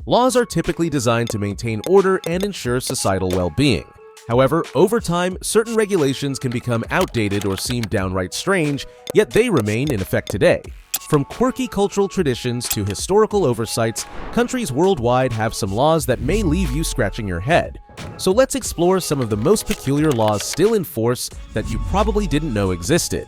Laws are typically designed to maintain order and ensure societal well-being. However, over time, certain regulations can become outdated or seem downright strange, yet they remain in effect today. From quirky cultural traditions to historical oversights, countries worldwide have some laws that may leave you scratching your head. So let's explore some of the most peculiar laws still in force that you probably didn't know existed.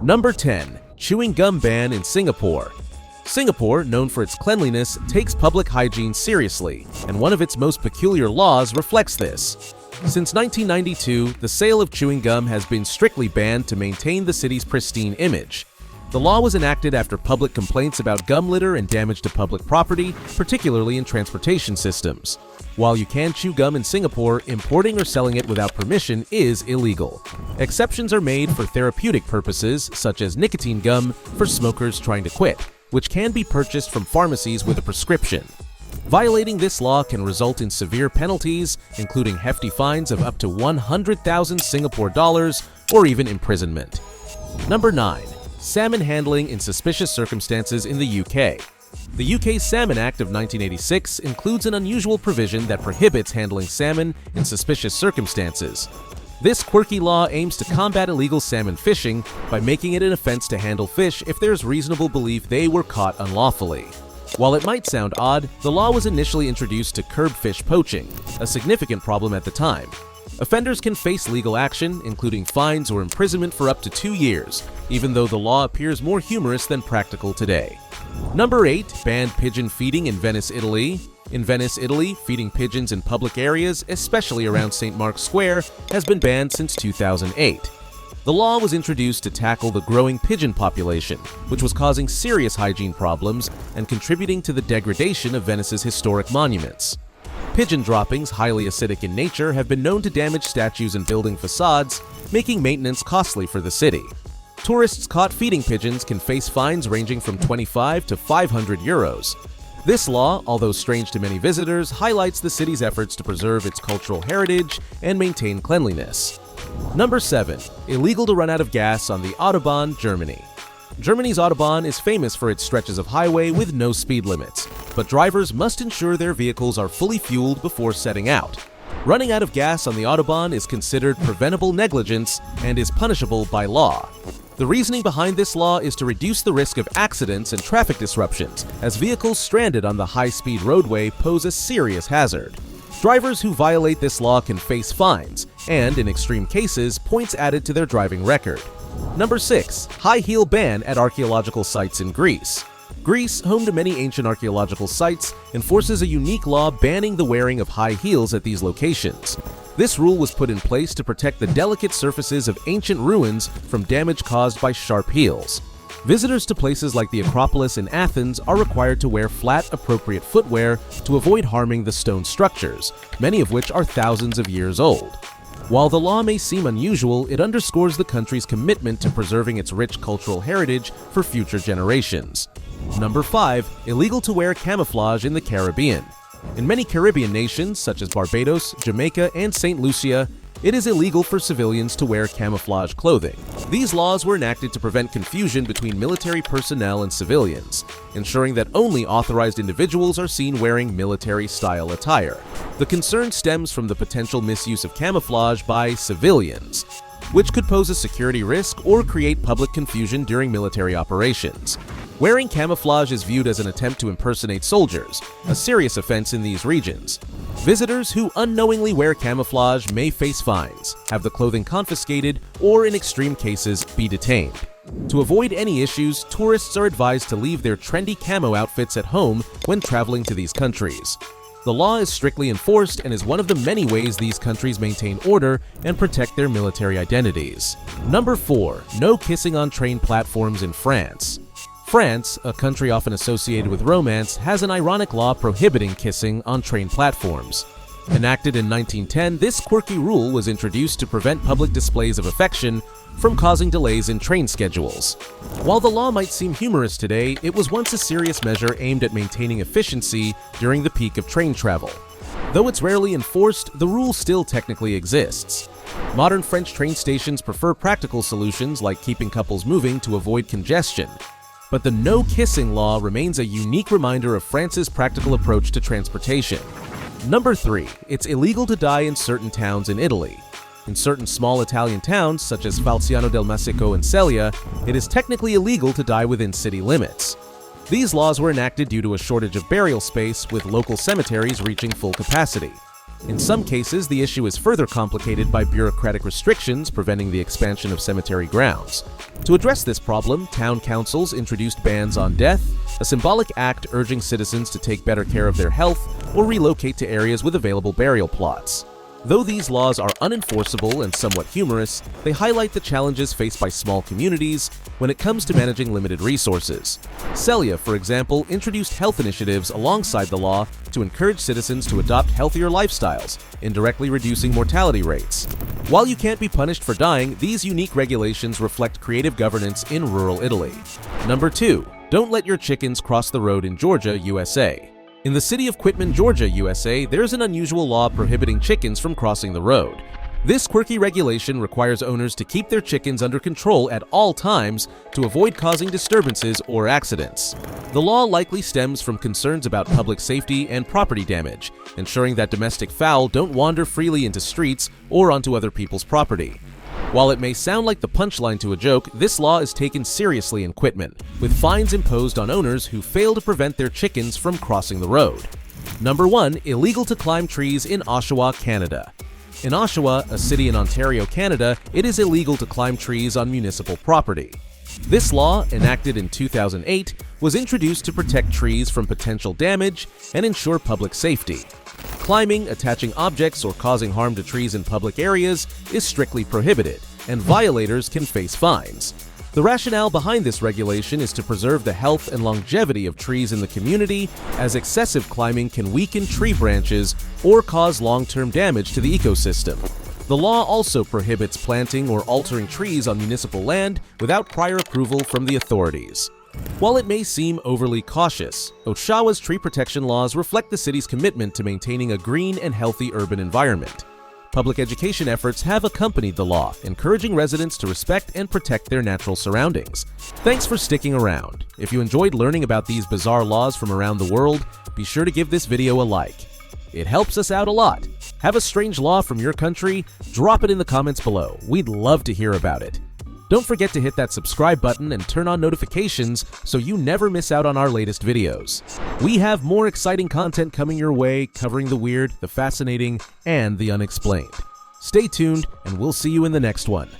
Number 10. Chewing gum ban in Singapore. Singapore, known for its cleanliness, takes public hygiene seriously, and one of its most peculiar laws reflects this. Since 1992, the sale of chewing gum has been strictly banned to maintain the city's pristine image. The law was enacted after public complaints about gum litter and damage to public property, particularly in transportation systems. While you can chew gum in Singapore, importing or selling it without permission is illegal. Exceptions are made for therapeutic purposes, such as nicotine gum, for smokers trying to quit, which can be purchased from pharmacies with a prescription. Violating this law can result in severe penalties, including hefty fines of up to 100,000 Singapore dollars or even imprisonment. Number 9. Salmon handling in suspicious circumstances in the UK. The UK's Salmon Act of 1986 includes an unusual provision that prohibits handling salmon in suspicious circumstances. This quirky law aims to combat illegal salmon fishing by making it an offense to handle fish if there's reasonable belief they were caught unlawfully. While it might sound odd, the law was initially introduced to curb fish poaching, a significant problem at the time. Offenders can face legal action, including fines or imprisonment for up to 2 years, even though the law appears more humorous than practical today. Number 8. Banned pigeon feeding in Venice, Italy. In Venice, Italy, feeding pigeons in public areas, especially around St. Mark's Square, has been banned since 2008. The law was introduced to tackle the growing pigeon population, which was causing serious hygiene problems and contributing to the degradation of Venice's historic monuments. Pigeon droppings, highly acidic in nature, have been known to damage statues and building facades, making maintenance costly for the city. Tourists caught feeding pigeons can face fines ranging from 25 to 500 euros. This law, although strange to many visitors, highlights the city's efforts to preserve its cultural heritage and maintain cleanliness. Number 7. Illegal to run out of gas on the Autobahn, Germany. Germany's Autobahn is famous for its stretches of highway with no speed limits, but drivers must ensure their vehicles are fully fueled before setting out. Running out of gas on the Autobahn is considered preventable negligence and is punishable by law. The reasoning behind this law is to reduce the risk of accidents and traffic disruptions, as vehicles stranded on the high-speed roadway pose a serious hazard. Drivers who violate this law can face fines, and, in extreme cases, points added to their driving record. Number 6. High heel ban at archaeological sites in Greece. Greece, home to many ancient archaeological sites, enforces a unique law banning the wearing of high heels at these locations. This rule was put in place to protect the delicate surfaces of ancient ruins from damage caused by sharp heels. Visitors to places like the Acropolis in Athens are required to wear flat, appropriate footwear to avoid harming the stone structures, many of which are thousands of years old. While the law may seem unusual, it underscores the country's commitment to preserving its rich cultural heritage for future generations. Number 5. Illegal to wear camouflage in the Caribbean. In many Caribbean nations, such as Barbados, Jamaica, and St. Lucia, it is illegal for civilians to wear camouflage clothing. These laws were enacted to prevent confusion between military personnel and civilians, ensuring that only authorized individuals are seen wearing military-style attire. The concern stems from the potential misuse of camouflage by civilians, which could pose a security risk or create public confusion during military operations. Wearing camouflage is viewed as an attempt to impersonate soldiers, a serious offense in these regions. Visitors who unknowingly wear camouflage may face fines, have the clothing confiscated, or in extreme cases, be detained. To avoid any issues, tourists are advised to leave their trendy camo outfits at home when traveling to these countries. The law is strictly enforced and is one of the many ways these countries maintain order and protect their military identities. Number 4. No kissing on train platforms in France. France, a country often associated with romance, has an ironic law prohibiting kissing on train platforms. Enacted in 1910, this quirky rule was introduced to prevent public displays of affection from causing delays in train schedules. While the law might seem humorous today, it was once a serious measure aimed at maintaining efficiency during the peak of train travel. Though it's rarely enforced, the rule still technically exists. Modern French train stations prefer practical solutions like keeping couples moving to avoid congestion. But the no kissing law remains a unique reminder of France's practical approach to transportation. Number 3. It's illegal to die in certain towns in Italy. In certain small Italian towns, such as Falciano del Masico and Celia, it is technically illegal to die within city limits. These laws were enacted due to a shortage of burial space, with local cemeteries reaching full capacity. In some cases, the issue is further complicated by bureaucratic restrictions preventing the expansion of cemetery grounds. To address this problem, town councils introduced bans on death, a symbolic act urging citizens to take better care of their health or relocate to areas with available burial plots. Though these laws are unenforceable and somewhat humorous, they highlight the challenges faced by small communities when it comes to managing limited resources. Celia, for example, introduced health initiatives alongside the law to encourage citizens to adopt healthier lifestyles, indirectly reducing mortality rates. While you can't be punished for dying, these unique regulations reflect creative governance in rural Italy. Number 2. Don't let your chickens cross the road in Georgia, USA. In the city of Quitman, Georgia, USA, there's an unusual law prohibiting chickens from crossing the road. This quirky regulation requires owners to keep their chickens under control at all times to avoid causing disturbances or accidents. The law likely stems from concerns about public safety and property damage, ensuring that domestic fowl don't wander freely into streets or onto other people's property. While it may sound like the punchline to a joke, this law is taken seriously in Quitman, with fines imposed on owners who fail to prevent their chickens from crossing the road. Number 1. Illegal to climb trees in Oshawa, Canada. In Oshawa, a city in Ontario, Canada, it is illegal to climb trees on municipal property. This law, enacted in 2008, was introduced to protect trees from potential damage and ensure public safety. Climbing, attaching objects, or causing harm to trees in public areas is strictly prohibited, and violators can face fines. The rationale behind this regulation is to preserve the health and longevity of trees in the community, as excessive climbing can weaken tree branches or cause long-term damage to the ecosystem. The law also prohibits planting or altering trees on municipal land without prior approval from the authorities. While it may seem overly cautious, Oshawa's tree protection laws reflect the city's commitment to maintaining a green and healthy urban environment. Public education efforts have accompanied the law, encouraging residents to respect and protect their natural surroundings. Thanks for sticking around. If you enjoyed learning about these bizarre laws from around the world, be sure to give this video a like. It helps us out a lot. Have a strange law from your country? Drop it in the comments below. We'd love to hear about it. Don't forget to hit that subscribe button and turn on notifications so you never miss out on our latest videos. We have more exciting content coming your way, covering the weird, the fascinating, and the unexplained. Stay tuned, and we'll see you in the next one.